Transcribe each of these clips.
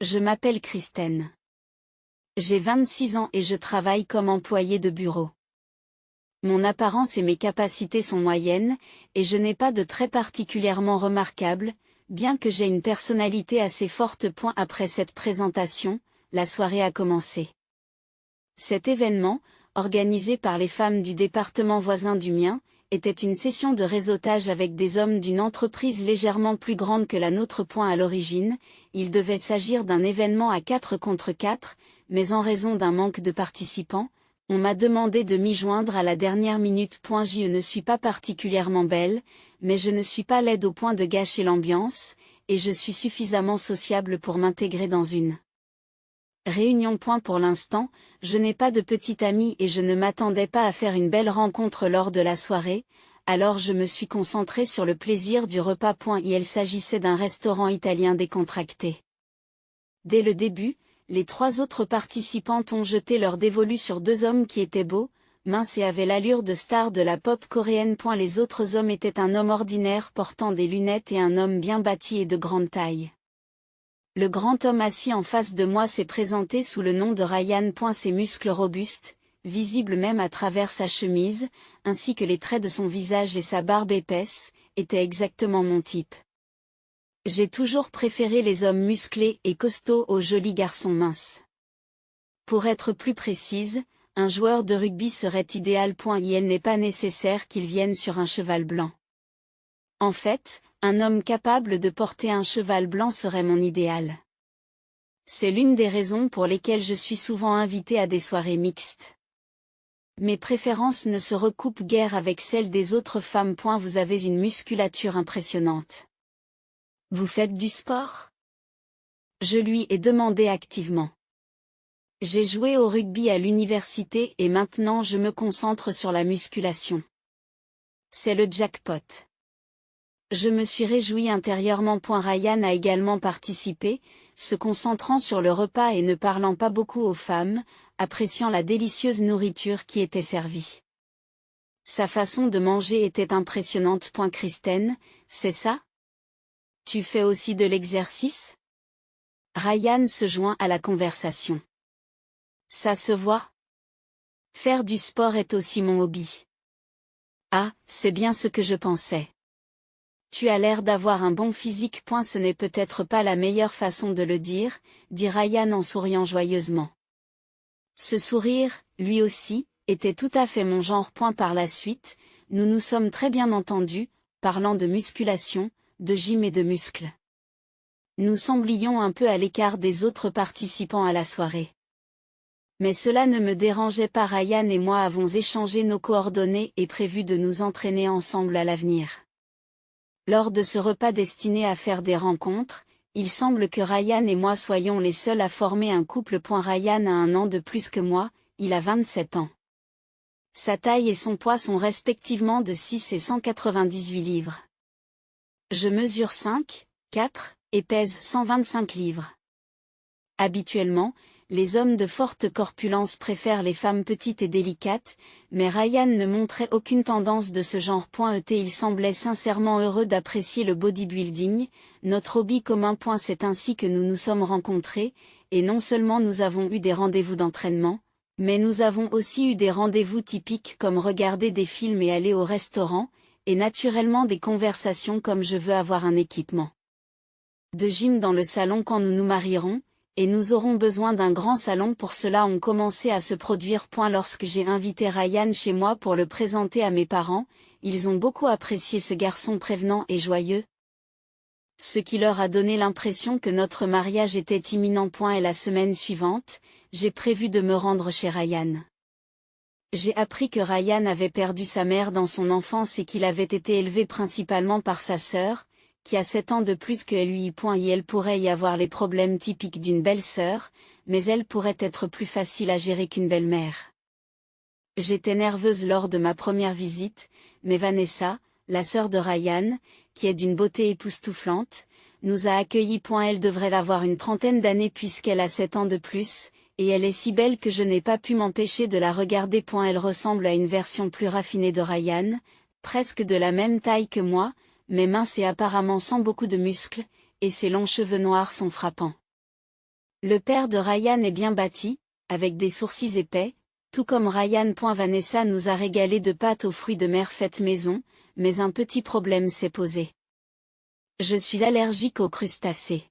Je m'appelle Kristen. J'ai 26 ans et je travaille comme employée de bureau. Mon apparence et mes capacités sont moyennes, et je n'ai pas de traits particulièrement remarquables, bien que j'ai une personnalité assez forte. Après cette présentation, la soirée a commencé. Cet événement, organisé par les femmes du département voisin du mien, était une session de réseautage avec des hommes d'une entreprise légèrement plus grande que la nôtre. À l'origine, il devait s'agir d'un événement à 4 contre 4, mais en raison d'un manque de participants, on m'a demandé de m'y joindre à la dernière minute. Je ne suis pas particulièrement belle, mais je ne suis pas laide au point de gâcher l'ambiance, et je suis suffisamment sociable pour m'intégrer dans une réunion. Pour l'instant, je n'ai pas de petite amie et je ne m'attendais pas à faire une belle rencontre lors de la soirée, alors je me suis concentrée sur le plaisir du repas. Il s'agissait d'un restaurant italien décontracté. Dès le début, les 3 autres participantes ont jeté leur dévolu sur 2 hommes qui étaient beaux, minces et avaient l'allure de stars de la pop coréenne. Les autres hommes étaient un homme ordinaire portant des lunettes et un homme bien bâti et de grande taille. Le grand homme assis en face de moi s'est présenté sous le nom de Ryan. Ses muscles robustes, visibles même à travers sa chemise, ainsi que les traits de son visage et sa barbe épaisse, étaient exactement mon type. J'ai toujours préféré les hommes musclés et costauds aux jolis garçons minces. Pour être plus précise, un joueur de rugby serait idéal. Il n'est pas nécessaire qu'il vienne sur un cheval blanc. En fait, un homme capable de porter un cheval blanc serait mon idéal. C'est l'une des raisons pour lesquelles je suis souvent invitée à des soirées mixtes. Mes préférences ne se recoupent guère avec celles des autres femmes. Vous avez une musculature impressionnante. Vous faites du sport? Je lui ai demandé activement. J'ai joué au rugby à l'université et maintenant je me concentre sur la musculation. C'est le jackpot. Je me suis réjoui intérieurement. Ryan a également participé, se concentrant sur le repas et ne parlant pas beaucoup aux femmes, appréciant la délicieuse nourriture qui était servie. Sa façon de manger était impressionnante. Kristen, c'est ça? Tu fais aussi de l'exercice? Ryan se joint à la conversation. Ça se voit? Faire du sport est aussi mon hobby. Ah, c'est bien ce que je pensais. Tu as l'air d'avoir un bon physique. Ce n'est peut-être pas la meilleure façon de le dire, dit Ryan en souriant joyeusement. Ce sourire, lui aussi, était tout à fait mon genre. Par la suite, nous nous sommes très bien entendus, parlant de musculation, de gym et de muscles. Nous semblions un peu à l'écart des autres participants à la soirée. Mais cela ne me dérangeait pas. Ryan et moi avons échangé nos coordonnées et prévu de nous entraîner ensemble à l'avenir. Lors de ce repas destiné à faire des rencontres, il semble que Ryan et moi soyons les seuls à former un couple. Ryan a 1 an de plus que moi, il a 27 ans. Sa taille et son poids sont respectivement de 6 et 198 livres. Je mesure 5, 4, et pèse 125 livres. Habituellement, les hommes de forte corpulence préfèrent les femmes petites et délicates, mais Ryan ne montrait aucune tendance de ce genre. Il semblait sincèrement heureux d'apprécier le bodybuilding, notre hobby commun. C'est ainsi que nous nous sommes rencontrés, et non seulement nous avons eu des rendez-vous d'entraînement, mais nous avons aussi eu des rendez-vous typiques comme regarder des films et aller au restaurant, et naturellement des conversations comme je veux avoir un équipement de gym dans le salon quand nous nous marierons, et nous aurons besoin d'un grand salon pour cela. Ont commencé à se produire. Lorsque j'ai invité Ryan chez moi pour le présenter à mes parents, ils ont beaucoup apprécié ce garçon prévenant et joyeux, ce qui leur a donné l'impression que notre mariage était imminent. Et la semaine suivante, j'ai prévu de me rendre chez Ryan. J'ai appris que Ryan avait perdu sa mère dans son enfance et qu'il avait été élevé principalement par sa sœur, qui a 7 ans de plus que lui. Et elle pourrait y avoir les problèmes typiques d'une belle-sœur, mais elle pourrait être plus facile à gérer qu'une belle-mère. J'étais nerveuse lors de ma première visite, mais Vanessa, la sœur de Ryan, qui est d'une beauté époustouflante, nous a accueillis. Elle devrait avoir une trentaine d'années puisqu'elle a 7 ans de plus, et elle est si belle que je n'ai pas pu m'empêcher de la regarder. Elle ressemble à une version plus raffinée de Ryan, presque de la même taille que moi, mais mince et apparemment sans beaucoup de muscles, et ses longs cheveux noirs sont frappants. Le père de Ryan est bien bâti, avec des sourcils épais, tout comme Ryan. Vanessa nous a régalé de pâtes aux fruits de mer faites maison, mais un petit problème s'est posé. Je suis allergique aux crustacés.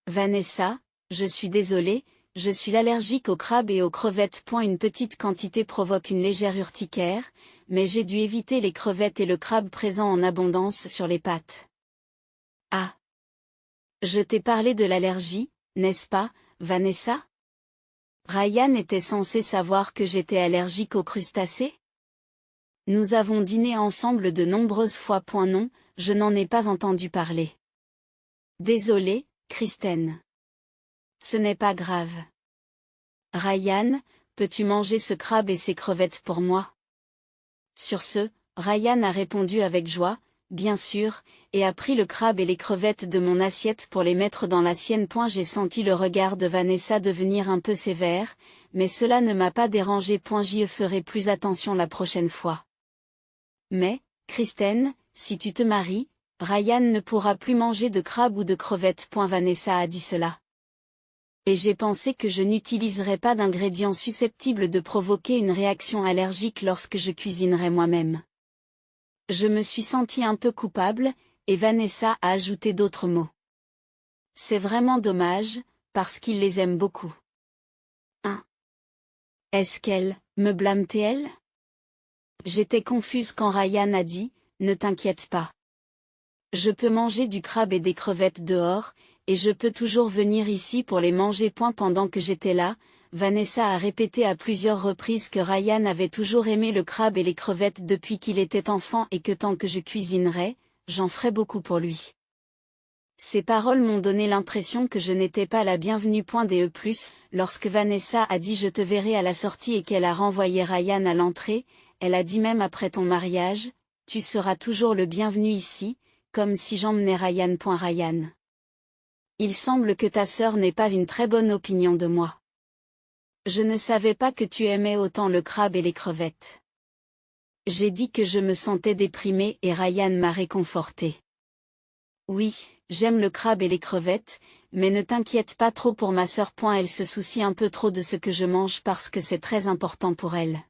Vanessa, je suis désolée, je suis allergique aux crabes et aux crevettes. Une petite quantité provoque une légère urticaire, mais j'ai dû éviter les crevettes et le crabe présents en abondance sur les pâtes. Ah! Je t'ai parlé de l'allergie, n'est-ce pas, Vanessa? Ryan était censé savoir que j'étais allergique aux crustacés? Nous avons dîné ensemble de nombreuses fois. Non, je n'en ai pas entendu parler. Désolée, Kristen. Ce n'est pas grave. Ryan, peux-tu manger ce crabe et ces crevettes pour moi? Sur ce, Ryan a répondu avec joie, bien sûr, et a pris le crabe et les crevettes de mon assiette pour les mettre dans la sienne. J'ai senti le regard de Vanessa devenir un peu sévère, mais cela ne m'a pas dérangé. J'y ferai plus attention la prochaine fois. Mais, Kristen, si tu te maries, Ryan ne pourra plus manger de crabe ou de crevettes. Vanessa a dit cela. Et j'ai pensé que je n'utiliserais pas d'ingrédients susceptibles de provoquer une réaction allergique lorsque je cuisinerais moi-même. Je me suis sentie un peu coupable, et Vanessa a ajouté d'autres mots. C'est vraiment dommage, parce qu'il les aime beaucoup. Est-ce qu'elle me blâme-t-elle? J'étais confuse quand Ryan a dit, ne t'inquiète pas. Je peux manger du crabe et des crevettes dehors, et je peux toujours venir ici pour les manger. Pendant que j'étais là, Vanessa a répété à plusieurs reprises que Ryan avait toujours aimé le crabe et les crevettes depuis qu'il était enfant et que tant que je cuisinerais, j'en ferais beaucoup pour lui. Ces paroles m'ont donné l'impression que je n'étais pas la bienvenue. Lorsque Vanessa a dit je te verrai à la sortie et qu'elle a renvoyé Ryan à l'entrée, elle a dit même après ton mariage, tu seras toujours le bienvenu ici, comme si j'emmenais Ryan. Ryan. Il semble que ta sœur n'ait pas une très bonne opinion de moi. Je ne savais pas que tu aimais autant le crabe et les crevettes. J'ai dit que je me sentais déprimée et Ryan m'a réconfortée. Oui, j'aime le crabe et les crevettes, mais ne t'inquiète pas trop pour ma sœur. Elle se soucie un peu trop de ce que je mange parce que c'est très important pour elle.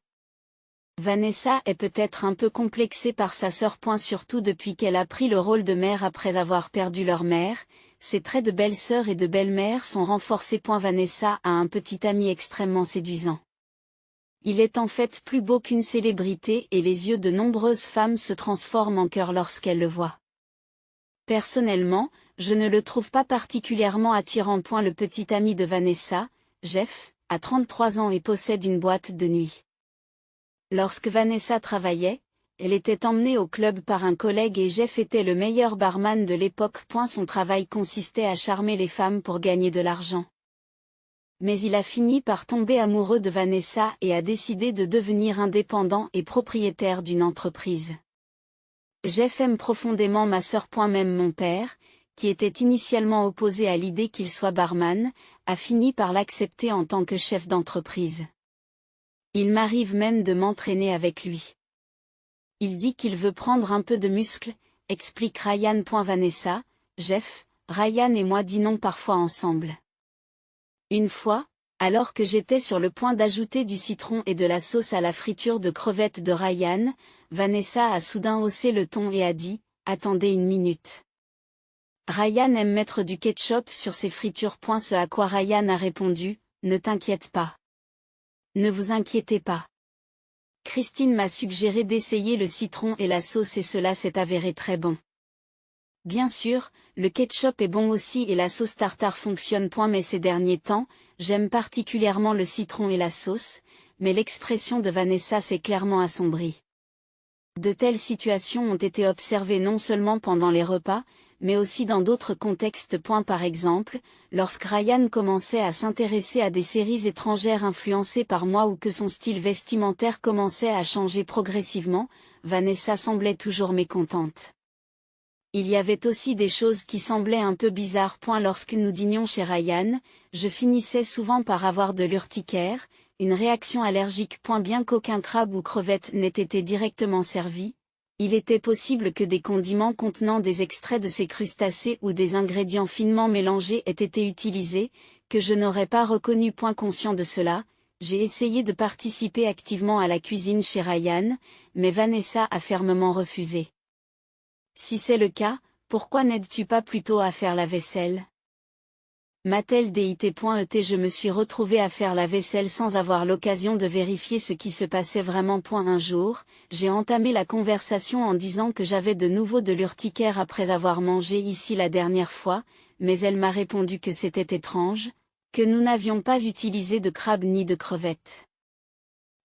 Vanessa est peut-être un peu complexée par sa sœur. Surtout depuis qu'elle a pris le rôle de mère après avoir perdu leur mère, ses traits de belle-sœur et de belle-mère sont renforcés. Vanessa a un petit ami extrêmement séduisant. Il est en fait plus beau qu'une célébrité et les yeux de nombreuses femmes se transforment en cœur lorsqu'elles le voient. Personnellement, je ne le trouve pas particulièrement attirant. Le petit ami de Vanessa, Jeff, a 33 ans et possède une boîte de nuit. Lorsque Vanessa travaillait, elle était emmenée au club par un collègue et Jeff était le meilleur barman de l'époque. Son travail consistait à charmer les femmes pour gagner de l'argent. Mais il a fini par tomber amoureux de Vanessa et a décidé de devenir indépendant et propriétaire d'une entreprise. Jeff aime profondément ma sœur. Même mon père, qui était initialement opposé à l'idée qu'il soit barman, a fini par l'accepter en tant que chef d'entreprise. Il m'arrive même de m'entraîner avec lui. Il dit qu'il veut prendre un peu de muscle, explique Ryan. Vanessa, Jeff, Ryan et moi dînons parfois ensemble. Une fois, alors que j'étais sur le point d'ajouter du citron et de la sauce à la friture de crevettes de Ryan, Vanessa a soudain haussé le ton et a dit, « Attendez une minute. » Ryan aime mettre du ketchup sur ses fritures. Ce à quoi Ryan a répondu, « Ne t'inquiète pas. Ne vous inquiétez pas. Christine m'a suggéré d'essayer le citron et la sauce et cela s'est avéré très bon. » Bien sûr, le ketchup est bon aussi et la sauce tartare fonctionne. Mais ces derniers temps, j'aime particulièrement le citron et la sauce, mais l'expression de Vanessa s'est clairement assombrie. De telles situations ont été observées non seulement pendant les repas, mais aussi dans d'autres contextes. Par exemple, lorsque Ryan commençait à s'intéresser à des séries étrangères influencées par moi ou que son style vestimentaire commençait à changer progressivement, Vanessa semblait toujours mécontente. Il y avait aussi des choses qui semblaient un peu bizarres. Lorsque nous dînions chez Ryan, je finissais souvent par avoir de l'urticaire, une réaction allergique. Bien qu'aucun crabe ou crevette n'ait été directement servi, il était possible que des condiments contenant des extraits de ces crustacés ou des ingrédients finement mélangés aient été utilisés, que je n'aurais pas reconnu. Conscient de cela, j'ai essayé de participer activement à la cuisine chez Ryan, mais Vanessa a fermement refusé. Si c'est le cas, pourquoi n'aides-tu pas plutôt à faire la vaisselle? M'a-t-elle dit. Je me suis retrouvée à faire la vaisselle sans avoir l'occasion de vérifier ce qui se passait vraiment. Un jour, j'ai entamé la conversation en disant que j'avais de nouveau de l'urticaire après avoir mangé ici la dernière fois, mais elle m'a répondu que c'était étrange, que nous n'avions pas utilisé de crabe ni de crevettes.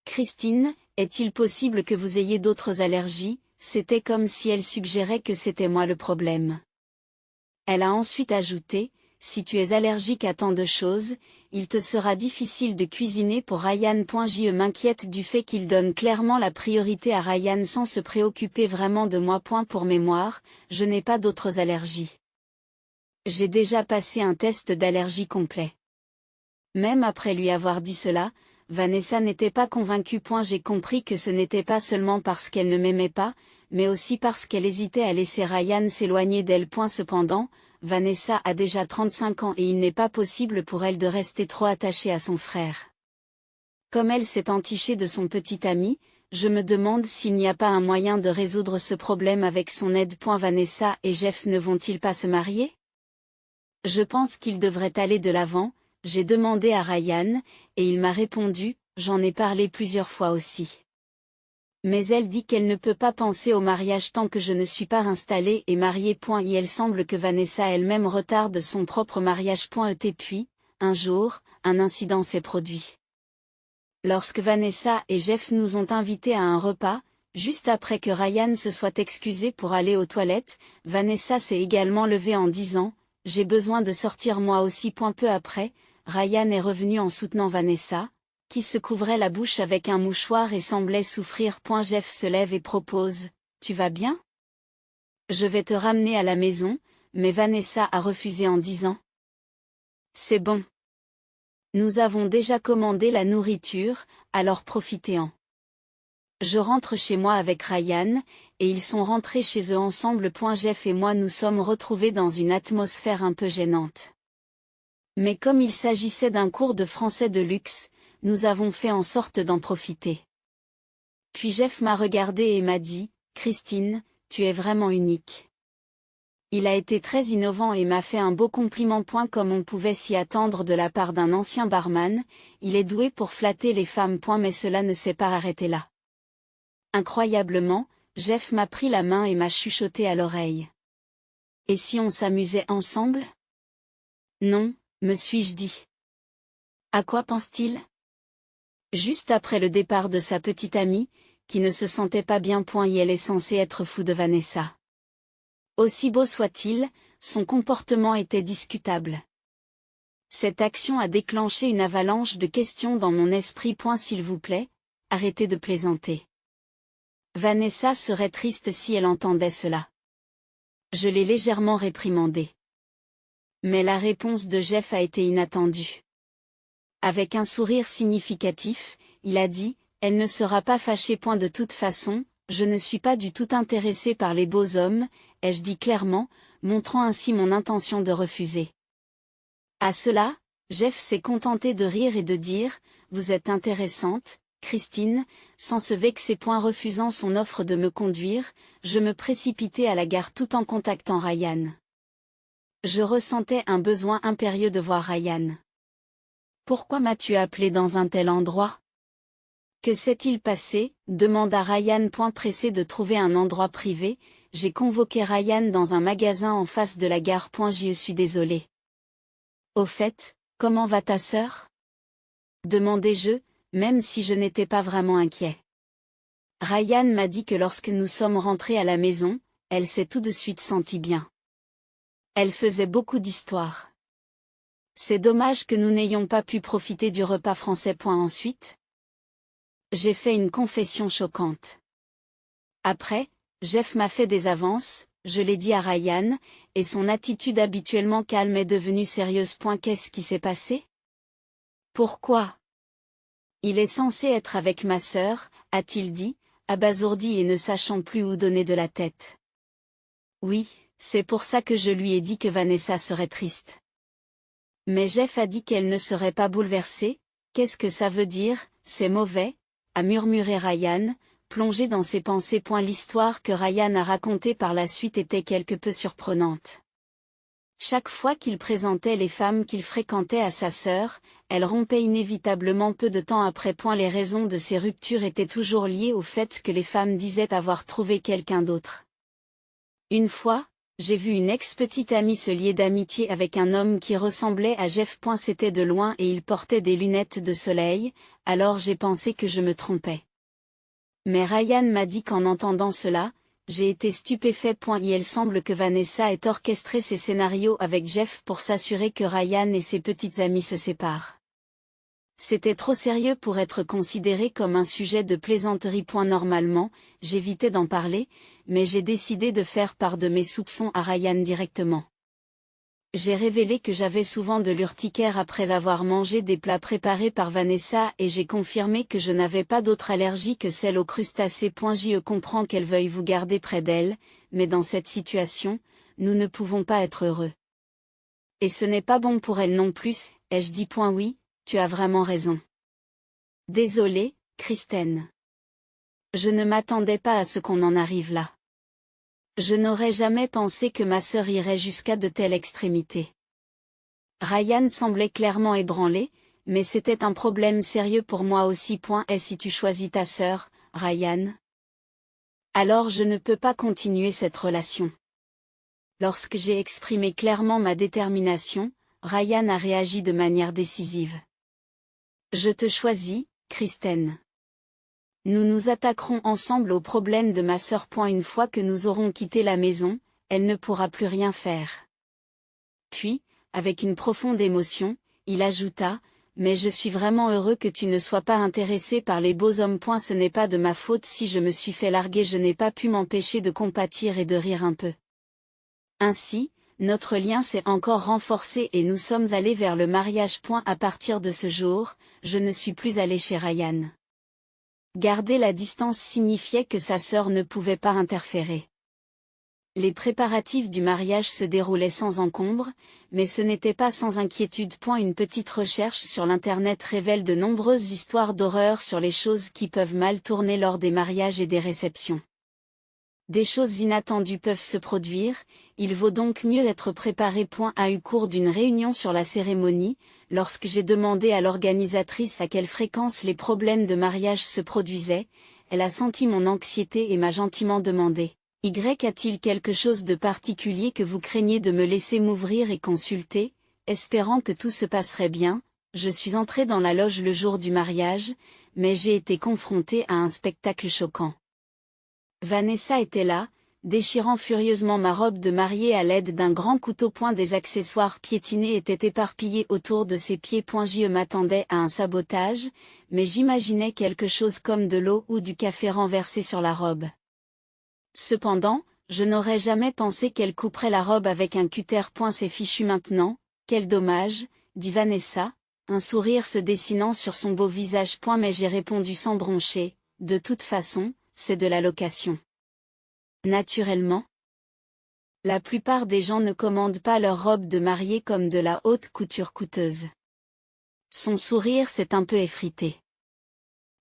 Christine, est-il possible que vous ayez d'autres allergies? C'était comme si elle suggérait que c'était moi le problème. Elle a ensuite ajouté: si tu es allergique à tant de choses, il te sera difficile de cuisiner pour Ryan. Je m'inquiète du fait qu'il donne clairement la priorité à Ryan sans se préoccuper vraiment de moi. Pour mémoire, je n'ai pas d'autres allergies. J'ai déjà passé un test d'allergie complet. Même après lui avoir dit cela, Vanessa n'était pas convaincue. J'ai compris que ce n'était pas seulement parce qu'elle ne m'aimait pas, mais aussi parce qu'elle hésitait à laisser Ryan s'éloigner d'elle. Cependant, Vanessa a déjà 35 ans et il n'est pas possible pour elle de rester trop attachée à son frère. Comme elle s'est entichée de son petit ami, je me demande s'il n'y a pas un moyen de résoudre ce problème avec son aide. Vanessa et Jeff ne vont-ils pas se marier? Je pense qu'ils devraient aller de l'avant. J'ai demandé à Ryan, et il m'a répondu, j'en ai parlé plusieurs fois aussi. Mais elle dit qu'elle ne peut pas penser au mariage tant que je ne suis pas installée et mariée. Et elle semble que Vanessa elle-même retarde son propre mariage. Et puis, un jour, un incident s'est produit. Lorsque Vanessa et Jeff nous ont invités à un repas, juste après que Ryan se soit excusé pour aller aux toilettes, Vanessa s'est également levée en disant: j'ai besoin de sortir moi aussi. Peu après, Ryan est revenu en soutenant Vanessa, qui se couvrait la bouche avec un mouchoir et semblait souffrir. Jeff se lève et propose: tu vas bien? Je vais te ramener à la maison, mais Vanessa a refusé en disant: c'est bon. Nous avons déjà commandé la nourriture, alors profitez-en. Je rentre chez moi avec Ryan, et ils sont rentrés chez eux ensemble. Jeff et moi nous sommes retrouvés dans une atmosphère un peu gênante. Mais comme il s'agissait d'un cours de français de luxe, nous avons fait en sorte d'en profiter. Puis Jeff m'a regardé et m'a dit: Christine, tu es vraiment unique. Il a été très innovant et m'a fait un beau compliment. Comme on pouvait s'y attendre de la part d'un ancien barman, il est doué pour flatter les femmes. Mais cela ne s'est pas arrêté là. Incroyablement, Jeff m'a pris la main et m'a chuchoté à l'oreille. Et si on s'amusait ensemble? Non, me suis-je dit. À quoi pense-t-il? Juste après le départ de sa petite amie, qui ne se sentait pas bien. Et elle est censée être fou de Vanessa. Aussi beau soit-il, son comportement était discutable. Cette action a déclenché une avalanche de questions dans mon esprit. S'il vous plaît, arrêtez de plaisanter. Vanessa serait triste si elle entendait cela. Je l'ai légèrement réprimandé. Mais la réponse de Jeff a été inattendue. Avec un sourire significatif, il a dit: elle ne sera pas fâchée. De toute façon, je ne suis pas du tout intéressé par les beaux hommes, ai-je dit clairement, montrant ainsi mon intention de refuser. À cela, Jeff s'est contenté de rire et de dire: vous êtes intéressante, Christine, sans se vexer. Refusant son offre de me conduire, je me précipitai à la gare tout en contactant Ryan. Je ressentais un besoin impérieux de voir Ryan. Pourquoi m'as-tu appelé dans un tel endroit? Que s'est-il passé? Demanda Ryan. Pressé de trouver un endroit privé, j'ai convoqué Ryan dans un magasin en face de la gare. Je suis désolé. Au fait, comment va ta sœur? Demandai-je, même si je n'étais pas vraiment inquiet. Ryan m'a dit que lorsque nous sommes rentrés à la maison, elle s'est tout de suite sentie bien. Elle faisait beaucoup d'histoires. C'est dommage que nous n'ayons pas pu profiter du repas français. Ensuite, j'ai fait une confession choquante. Après, Jeff m'a fait des avances, je l'ai dit à Ryan, et son attitude habituellement calme est devenue sérieuse. Qu'est-ce qui s'est passé? Pourquoi? Il est censé être avec ma sœur, a-t-il dit, abasourdi et ne sachant plus où donner de la tête. Oui, c'est pour ça que je lui ai dit que Vanessa serait triste. Mais Jeff a dit qu'elle ne serait pas bouleversée. Qu'est-ce que ça veut dire, c'est mauvais, a murmuré Ryan, plongé dans ses pensées. L'histoire que Ryan a racontée par la suite était quelque peu surprenante. Chaque fois qu'il présentait les femmes qu'il fréquentait à sa sœur, elle rompait inévitablement peu de temps après. Les raisons de ces ruptures étaient toujours liées au fait que les femmes disaient avoir trouvé quelqu'un d'autre. Une fois, j'ai vu une ex-petite amie se lier d'amitié avec un homme qui ressemblait à Jeff. C'était de loin et il portait des lunettes de soleil, alors j'ai pensé que je me trompais. Mais Ryan m'a dit qu'en entendant cela, j'ai été stupéfait. Il semble que Vanessa ait orchestré ces scénarios avec Jeff pour s'assurer que Ryan et ses petites amies se séparent. C'était trop sérieux pour être considéré comme un sujet de plaisanterie. Normalement, j'évitais d'en parler, mais j'ai décidé de faire part de mes soupçons à Ryan directement. J'ai révélé que j'avais souvent de l'urticaire après avoir mangé des plats préparés par Vanessa et j'ai confirmé que je n'avais pas d'autre allergie que celle aux crustacés. Je comprends qu'elle veuille vous garder près d'elle, mais dans cette situation, nous ne pouvons pas être heureux. Et ce n'est pas bon pour elle non plus, ai-je dit. Oui, tu as vraiment raison. Désolée, Kristen. Je ne m'attendais pas à ce qu'on en arrive là. Je n'aurais jamais pensé que ma sœur irait jusqu'à de telles extrémités. Ryan semblait clairement ébranlé, mais c'était un problème sérieux pour moi aussi. Et si tu choisis ta sœur, Ryan? Alors je ne peux pas continuer cette relation. Lorsque j'ai exprimé clairement ma détermination, Ryan a réagi de manière décisive. Je te choisis, Kristen. Nous nous attaquerons ensemble au problème de ma sœur. Une fois que nous aurons quitté la maison, elle ne pourra plus rien faire. Puis, avec une profonde émotion, il ajouta, mais je suis vraiment heureux que tu ne sois pas intéressé par les beaux hommes. Ce n'est pas de ma faute si je me suis fait larguer. Je n'ai pas pu m'empêcher de compatir et de rire un peu. Ainsi, notre lien s'est encore renforcé et nous sommes allés vers le mariage. À partir de ce jour, je ne suis plus allé chez Ryan. Garder la distance signifiait que sa sœur ne pouvait pas interférer. Les préparatifs du mariage se déroulaient sans encombre, mais ce n'était pas sans inquiétude. Une petite recherche sur l'internet révèle de nombreuses histoires d'horreur sur les choses qui peuvent mal tourner lors des mariages et des réceptions. Des choses inattendues peuvent se produire, il vaut donc mieux être préparé. Au cours d'une réunion sur la cérémonie, lorsque j'ai demandé à l'organisatrice à quelle fréquence les problèmes de mariage se produisaient, elle a senti mon anxiété et m'a gentiment demandé, a-t-il quelque chose de particulier que vous craignez de me laisser m'ouvrir et consulter? Espérant que tout se passerait bien, je suis entrée dans la loge le jour du mariage, mais j'ai été confrontée à un spectacle choquant. Vanessa était là, déchirant furieusement ma robe de mariée à l'aide d'un grand couteau. Des accessoires piétinés étaient éparpillés autour de ses pieds. Je m'attendais à un sabotage, mais j'imaginais quelque chose comme de l'eau ou du café renversé sur la robe. Cependant, je n'aurais jamais pensé qu'elle couperait la robe avec un cutter. C'est fichu maintenant, quel dommage, dit Vanessa, un sourire se dessinant sur son beau visage. Mais j'ai répondu sans broncher, de toute façon, c'est de la location. Naturellement. La plupart des gens ne commandent pas leur robe de mariée comme de la haute couture coûteuse. Son sourire s'est un peu effrité.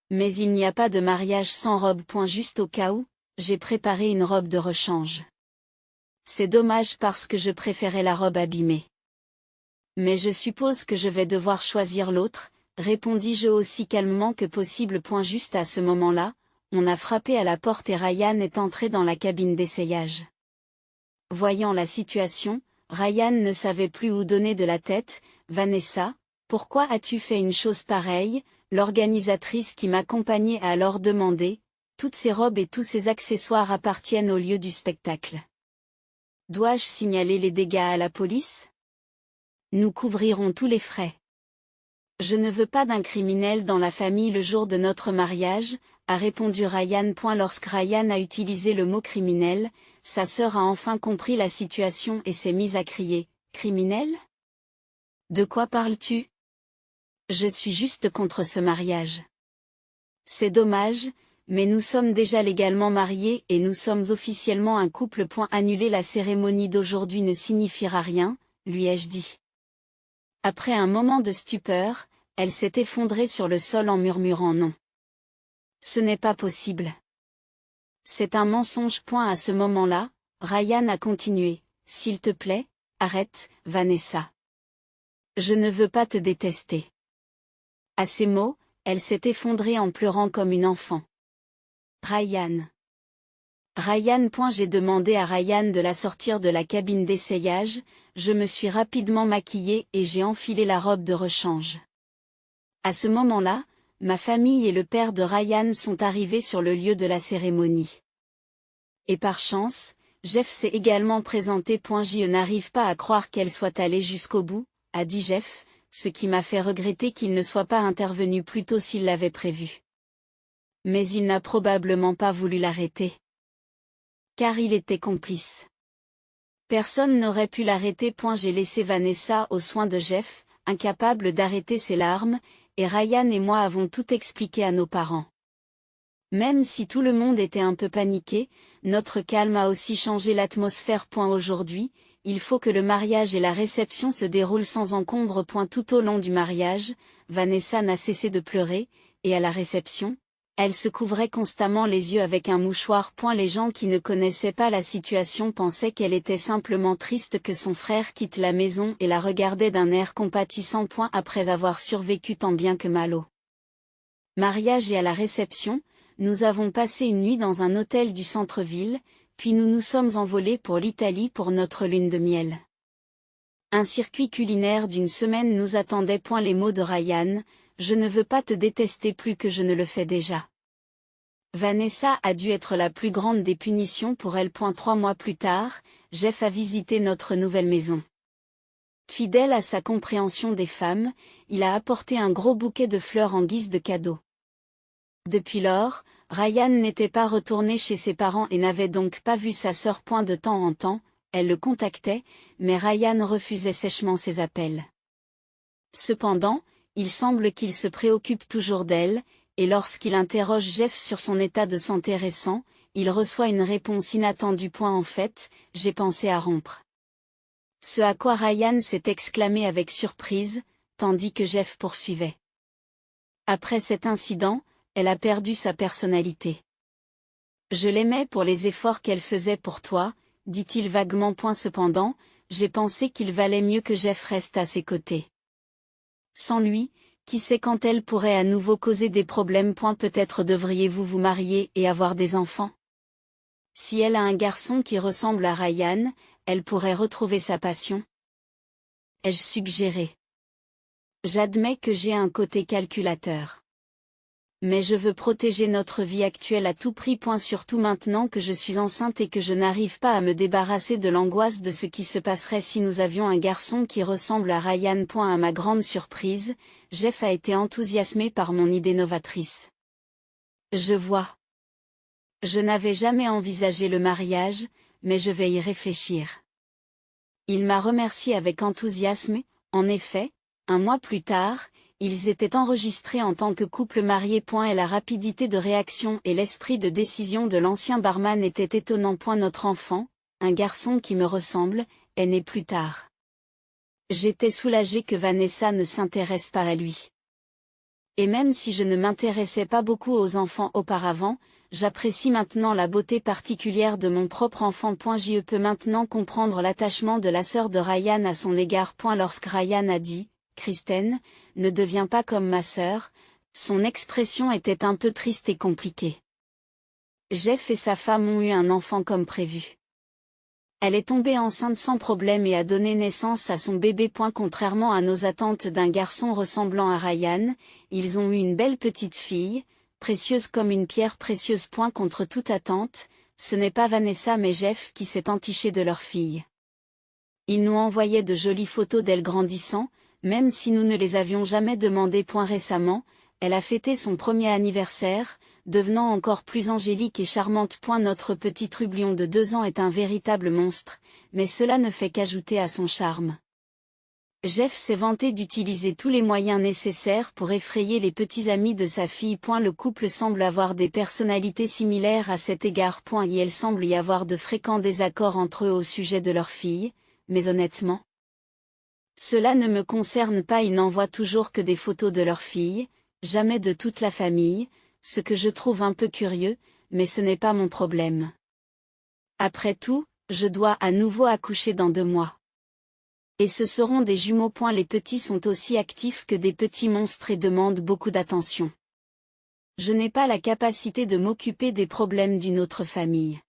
Mais il n'y a pas de mariage sans robe. Juste au cas où, j'ai préparé une robe de rechange. C'est dommage parce que je préférais la robe abîmée. Mais je suppose que je vais devoir choisir l'autre, répondis-je aussi calmement que possible. Juste à ce moment-là, on a frappé à la porte et Ryan est entré dans la cabine d'essayage. Voyant la situation, Ryan ne savait plus où donner de la tête. Vanessa, pourquoi as-tu fait une chose pareille? L'organisatrice qui m'accompagnait a alors demandé. Toutes ces robes et tous ces accessoires appartiennent au lieu du spectacle. Dois-je signaler les dégâts à la police? Nous couvrirons tous les frais. Je ne veux pas d'un criminel dans la famille le jour de notre mariage, a répondu Ryan. Lorsque Ryan a utilisé le mot criminel, sa sœur a enfin compris la situation et s'est mise à crier, criminel? De quoi parles-tu? Je suis juste contre ce mariage. C'est dommage, mais nous sommes déjà légalement mariés et nous sommes officiellement un couple. Annuler la cérémonie d'aujourd'hui ne signifiera rien, lui ai-je dit. Après un moment de stupeur, elle s'est effondrée sur le sol en murmurant non. Ce n'est pas possible. C'est un mensonge. À ce moment-là, Ryan a continué. S'il te plaît, arrête, Vanessa. Je ne veux pas te détester. À ces mots, elle s'est effondrée en pleurant comme une enfant. Ryan. J'ai demandé à Ryan de la sortir de la cabine d'essayage, je me suis rapidement maquillée et j'ai enfilé la robe de rechange. À ce moment-là, ma famille et le père de Ryan sont arrivés sur le lieu de la cérémonie. Et par chance, Jeff s'est également présenté. Je n'arrive pas à croire qu'elle soit allée jusqu'au bout, a dit Jeff, ce qui m'a fait regretter qu'il ne soit pas intervenu plus tôt s'il l'avait prévu. Mais il n'a probablement pas voulu l'arrêter. Car il était complice. Personne n'aurait pu l'arrêter. J'ai laissé Vanessa aux soins de Jeff, incapable d'arrêter ses larmes, et Ryan et moi avons tout expliqué à nos parents. Même si tout le monde était un peu paniqué, notre calme a aussi changé l'atmosphère. Aujourd'hui, il faut que le mariage et la réception se déroulent sans encombre. Tout au long du mariage, Vanessa n'a cessé de pleurer, et à la réception, elle se couvrait constamment les yeux avec un mouchoir. Les gens qui ne connaissaient pas la situation pensaient qu'elle était simplement triste que son frère quitte la maison et la regardaient d'un air compatissant. Après avoir survécu tant bien que mal au mariage et à la réception, nous avons passé une nuit dans un hôtel du centre-ville, puis nous nous sommes envolés pour l'Italie pour notre lune de miel. Un circuit culinaire d'une semaine nous attendait. Les mots de Ryan, je ne veux pas te détester plus que je ne le fais déjà. Vanessa a dû être la plus grande des punitions pour elle. 3 mois plus tard, Jeff a visité notre nouvelle maison. Fidèle à sa compréhension des femmes, il a apporté un gros bouquet de fleurs en guise de cadeau. Depuis lors, Ryan n'était pas retourné chez ses parents et n'avait donc pas vu sa sœur. De temps en temps, elle le contactait, mais Ryan refusait sèchement ses appels. Cependant, il semble qu'il se préoccupe toujours d'elle, et lorsqu'il interroge Jeff sur son état de santé récent, il reçoit une réponse inattendue. En fait, j'ai pensé à rompre. Ce à quoi Ryan s'est exclamé avec surprise, tandis que Jeff poursuivait. Après cet incident, elle a perdu sa personnalité. Je l'aimais pour les efforts qu'elle faisait pour toi, dit-il vaguement. Cependant, j'ai pensé qu'il valait mieux que Jeff reste à ses côtés. Sans lui, qui sait quand elle pourrait à nouveau causer des problèmes. Peut-être devriez-vous vous marier et avoir des enfants. Si elle a un garçon qui ressemble à Ryan, elle pourrait retrouver sa passion. Ai-je suggéré? J'admets que j'ai un côté calculateur. Mais je veux protéger notre vie actuelle à tout prix. Surtout maintenant que je suis enceinte et que je n'arrive pas à me débarrasser de l'angoisse de ce qui se passerait si nous avions un garçon qui ressemble à Ryan. À ma grande surprise, Jeff a été enthousiasmé par mon idée novatrice. Je vois. Je n'avais jamais envisagé le mariage, mais je vais y réfléchir. Il m'a remercié avec enthousiasme. En effet, un mois plus tard, ils étaient enregistrés en tant que couple marié. Et la rapidité de réaction et l'esprit de décision de l'ancien barman était étonnant. Notre enfant, un garçon qui me ressemble, est né plus tard. J'étais soulagée que Vanessa ne s'intéresse pas à lui. Et même si je ne m'intéressais pas beaucoup aux enfants auparavant, j'apprécie maintenant la beauté particulière de mon propre enfant. Je peux maintenant comprendre l'attachement de la sœur de Ryan à son égard. Lorsque Ryan a dit, Kristen, ne deviens pas comme ma sœur, son expression était un peu triste et compliquée. Jeff et sa femme ont eu un enfant comme prévu. Elle est tombée enceinte sans problème et a donné naissance à son bébé. Contrairement à nos attentes d'un garçon ressemblant à Ryan, ils ont eu une belle petite fille, précieuse comme une pierre précieuse. Contre toute attente, ce n'est pas Vanessa mais Jeff qui s'est entiché de leur fille. Ils nous envoyaient de jolies photos d'elle grandissant, même si nous ne les avions jamais demandées. Récemment, elle a fêté son premier anniversaire, devenant encore plus angélique et charmante. Notre petit trublion de 2 ans est un véritable monstre, mais cela ne fait qu'ajouter à son charme. Jeff s'est vanté d'utiliser tous les moyens nécessaires pour effrayer les petits amis de sa fille. Le couple semble avoir des personnalités similaires à cet égard. Et il semble y avoir de fréquents désaccords entre eux au sujet de leur fille, mais honnêtement, Cela ne me concerne pas, ils n'envoient toujours que des photos de leur fille, jamais de toute la famille, ce que je trouve un peu curieux, mais ce n'est pas mon problème. Après tout, je dois à nouveau accoucher dans 2 mois. Et ce seront des jumeaux. Les petits sont aussi actifs que des petits monstres et demandent beaucoup d'attention. Je n'ai pas la capacité de m'occuper des problèmes d'une autre famille.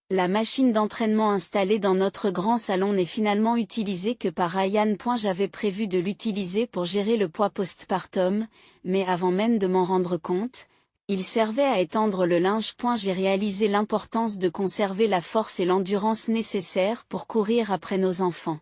La machine d'entraînement installée dans notre grand salon n'est finalement utilisée que par Ryan. J'avais prévu de l'utiliser pour gérer le poids postpartum, mais avant même de m'en rendre compte, il servait à étendre le linge. J'ai réalisé l'importance de conserver la force et l'endurance nécessaires pour courir après nos enfants.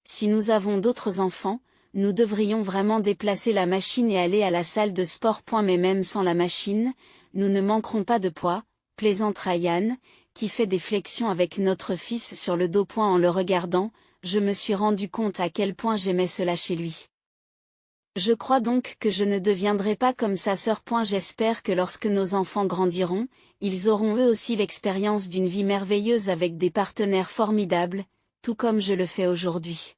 Si nous avons d'autres enfants, nous devrions vraiment déplacer la machine et aller à la salle de sport. Mais même sans la machine, nous ne manquerons pas de poids, plaisante Ryan, qui fait des flexions avec notre fils sur le dos. En le regardant, je me suis rendu compte à quel point j'aimais cela chez lui. Je crois donc que je ne deviendrai pas comme sa sœur. J'espère que lorsque nos enfants grandiront, ils auront eux aussi l'expérience d'une vie merveilleuse avec des partenaires formidables, tout comme je le fais aujourd'hui.